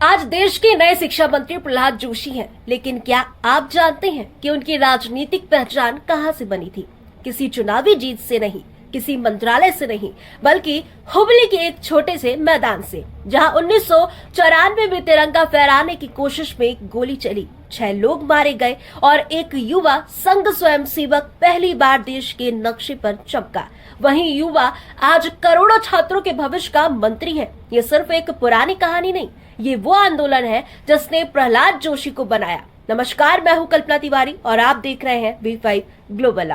आज देश के नए शिक्षा मंत्री प्रहलाद जोशी हैं, लेकिन क्या आप जानते हैं कि उनकी राजनीतिक पहचान कहां से बनी थी? किसी चुनावी जीत से नहीं, किसी मंत्रालय से नहीं, बल्कि हुबली के एक छोटे से मैदान से, जहां 1994 में तिरंगा फहराने की कोशिश में गोली चली, 6 लोग मारे गए और एक युवा संघ स्वयंसेवक पहली बार देश के नक्शे पर चमका। वहीं युवा आज करोड़ों छात्रों के भविष्य का मंत्री है। ये सिर्फ एक पुरानी कहानी नहीं, ये वो आंदोलन है जिसने प्रहलाद जोशी को बनाया। नमस्कार, मैं हूं कल्पना तिवारी और आप देख रहे हैं V5 ग्लोबल।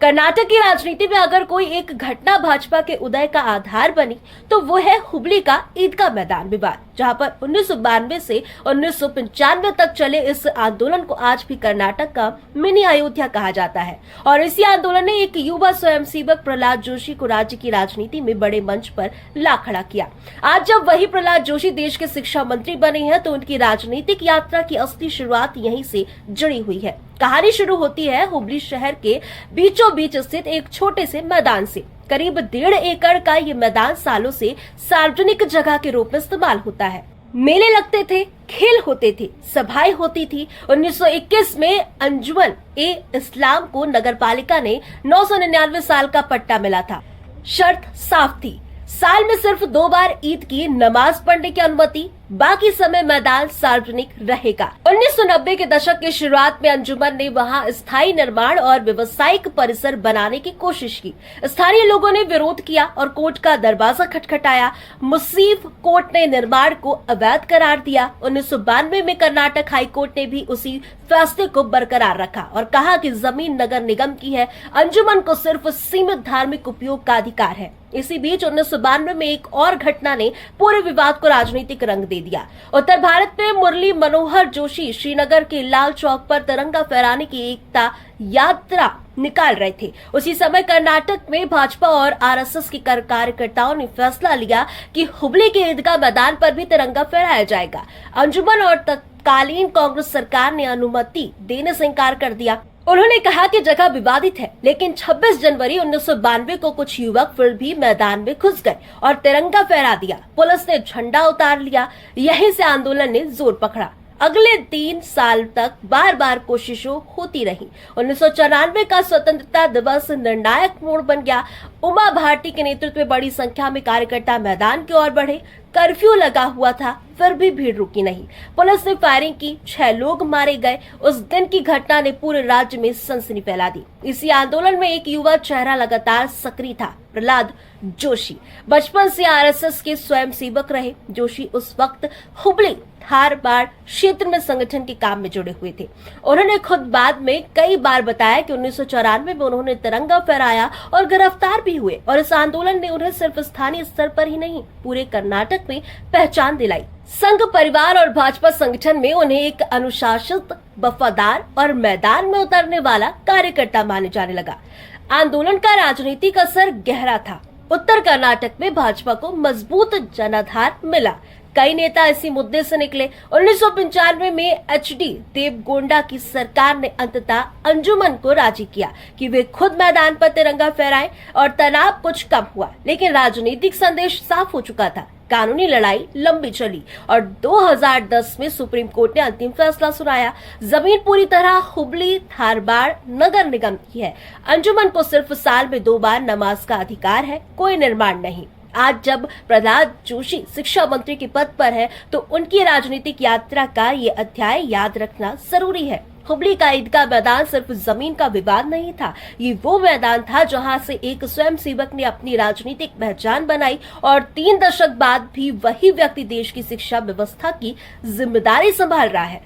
कर्नाटक की राजनीति में अगर कोई एक घटना भाजपा के उदय का आधार बनी तो वो है हुबली का ईदगाह मैदान विवाद, जहां पर 1992 से 1995 तक चले इस आंदोलन को आज भी कर्नाटक का मिनी अयोध्या कहा जाता है। और इसी आंदोलन ने एक युवा स्वयंसेवक प्रहलाद जोशी को राज्य की राजनीति में बड़े मंच पर ला खड़ा किया। आज जब वही प्रहलाद जोशी देश के शिक्षा मंत्री बने हैं तो उनकी राजनीतिक यात्रा की असली शुरुआत यहीं से जुड़ी हुई है। कहानी शुरू होती है हुबली शहर के बीचों बीच स्थित एक छोटे से मैदान से। करीब 1.5 एकड़ का ये मैदान सालों से सार्वजनिक जगह के रूप में इस्तेमाल होता है। मेले लगते थे, खेल होते थे, सभाएं होती थी। 1921 में अंजुमन ए इस्लाम को नगरपालिका ने 999 साल का पट्टा मिला था। शर्त साफ थी, साल में सिर्फ 2 बार ईद की नमाज पढ़ने की अनुमति, बाकी समय मैदान सार्वजनिक रहेगा। 1990 के दशक की शुरुआत में अंजुमन ने वहां स्थायी निर्माण और व्यवसायिक परिसर बनाने की कोशिश की। स्थानीय लोगों ने विरोध किया और कोर्ट का दरवाजा खटखटाया। मुसीफ कोर्ट ने निर्माण को अवैध करार दिया। 1992 में कर्नाटक हाई कोर्ट ने भी उसी फैसले को बरकरार रखा और कहा कि जमीन नगर निगम की है, अंजुमन को सिर्फ सीमित धार्मिक उपयोग का अधिकार है। इसी बीच 1992 में एक और घटना ने पूरे विवाद को राजनीतिक रंग दे दिया। उत्तर भारत में मुरली मनोहर जोशी श्रीनगर के लाल चौक पर तिरंगा फहराने की एकता यात्रा निकाल रहे थे। उसी समय कर्नाटक में भाजपा और आरएसएस के कार्यकर्ताओं ने फैसला लिया कि हुबली के ईदगाह मैदान पर भी तिरंगा फहराया जाएगा। अंजुमन और तत्कालीन कांग्रेस सरकार ने अनुमति देने से इनकार कर दिया। उन्होंने कहा कि जगह विवादित है, लेकिन 26 जनवरी 1992 को कुछ युवक फिर भी मैदान में घुस गए और तिरंगा फहरा दिया। पुलिस ने झंडा उतार लिया। यहीं से आंदोलन ने जोर पकड़ा। अगले 3 साल तक बार बार कोशिशों होती रही। 1994 का स्वतंत्रता दिवस निर्णायक मोड़ बन गया। उमा भारती के नेतृत्व में बड़ी संख्या में कार्यकर्ता मैदान की ओर बढ़े। कर्फ्यू लगा हुआ था, फिर भी भीड़ रुकी नहीं। पुलिस ने फायरिंग की, 6 लोग मारे गए। उस दिन की घटना ने पूरे राज्य में सनसनी फैला दी। इसी आंदोलन में एक युवा चेहरा लगातार सक्रिय था, प्रहलाद जोशी। बचपन से आरएसएस के स्वयंसेवक रहे जोशी उस वक्त हुबली धारवाड़ क्षेत्र में संगठन के काम में जुड़े हुए थे। उन्होंने खुद बाद में कई बार बताया कि 1994 में उन्होंने तिरंगा फहराया और गिरफ्तार भी हुए, और इस आंदोलन ने उन्हें सिर्फ स्थानीय स्तर पर ही नहीं, पूरे कर्नाटक में पहचान दिलाई। संघ परिवार और भाजपा संगठन में उन्हें एक अनुशासित, वफादार और मैदान में उतरने वाला कार्यकर्ता माने जाने लगा। आंदोलन का राजनीतिक असर गहरा था। उत्तर कर्नाटक में भाजपा को मजबूत जनाधार मिला। कई नेता इसी मुद्दे से निकले। 1995 में HD देवगौड़ा की सरकार ने अंततः अंजुमन को राजी किया कि वे खुद मैदान पर तिरंगा फहराएं और तनाव कुछ कम हुआ, लेकिन राजनीतिक संदेश साफ हो चुका था। कानूनी लड़ाई लंबी चली और 2010 में सुप्रीम कोर्ट ने अंतिम फैसला सुनाया। जमीन पूरी तरह हुबली धारवाड़ नगर निगम की है। अंजुमन को सिर्फ साल में 2 बार नमाज का अधिकार है, कोई निर्माण नहीं। आज जब प्रहलाद जोशी शिक्षा मंत्री के पद पर है तो उनकी राजनीतिक यात्रा का ये अध्याय याद रखना जरूरी है। हुबली का ईदगाह मैदान सिर्फ जमीन का विवाद नहीं था, ये वो मैदान था जहां से एक स्वयंसेवक ने अपनी राजनीतिक पहचान बनाई और 3 दशक बाद भी वही व्यक्ति देश की शिक्षा व्यवस्था की जिम्मेदारी संभाल रहा है।